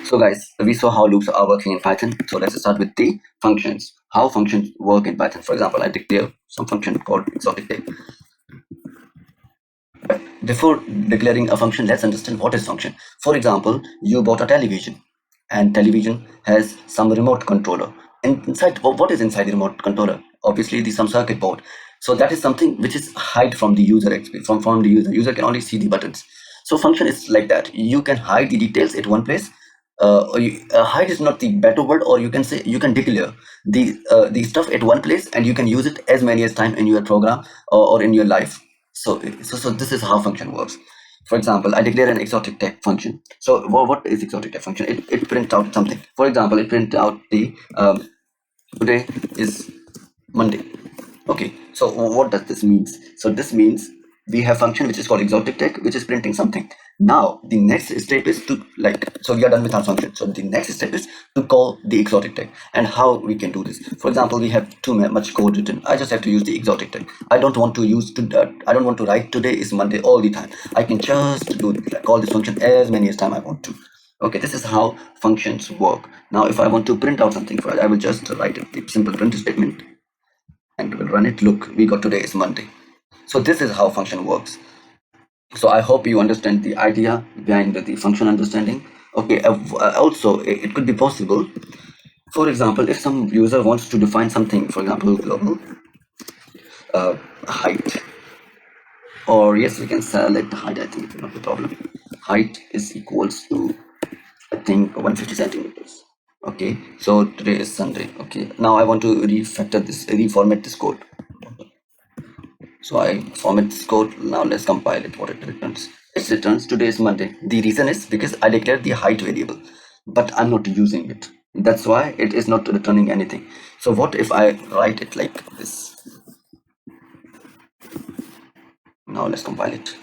So guys, we saw how loops are working in Python. So let's start with the functions. How functions work in Python. For example, I declare some function called exotic type. Before declaring a function, let's understand what is function. For example, you bought a television and television has some remote controller. And inside, what is inside the remote controller? Obviously the some circuit board. So that is something which is hide from the user experience, from the user. User can only see the buttons. So function is like that. You can hide the details at one place. Hide is not the better word, or you can say you can declare the stuff at one place, and you can use it as many as time in your program or in your life. So this is how function works. For example, I declare an exotic type function. So what is exotic type function? It prints out something. For example, it prints out the today is Monday. Okay, so what does this means? So this means we have function which is called exotic tag, which is printing something. Now the next step is to so we are done with our function. So the next step is to call the exotic tag. And how we can do this? For example, we have too much code written. I just have to use the exotic tag. I don't want to use I don't want to write today is Monday all the time. I can just call this function as many as time I want to. Okay, this is how functions work. Now if I want to print out something for it, I will just write a simple print statement and we'll run it. Look, we got today is Monday. So this is how function works. So I hope you understand the idea behind the function understanding. Okay, also it could be possible. For example, if some user wants to define something, for example, global height, or yes, we can select height. I think it's not the problem. Height is equals to, I think, 150 centimeters. Okay, so today is Sunday. Okay, now I want to reformat this code. So I format this code. Now let's compile it. What it returns? It returns today is Monday. The reason is because I declared the height variable, but I'm not using it. That's why it is not returning anything. So what if I write it like this? Now let's compile it.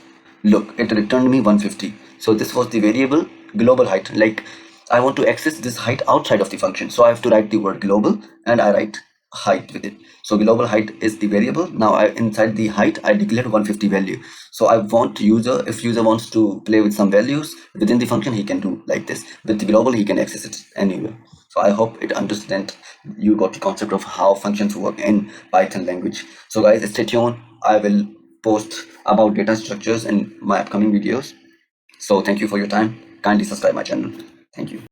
Look, it returned me 150. So this was the variable global height. Like I want to access this height outside of the function. So I have to write the word global and I write height with it. So global height is the variable. Now inside the height I declared 150 value. So I want user, if user wants to play with some values within the function, he can do like this. With the global, he can access it anywhere. So I hope it understand you got the concept of how functions work in Python language. So guys, stay tuned. I will post about data structures in my upcoming videos. So thank you for your time. Kindly subscribe my channel. Thank you.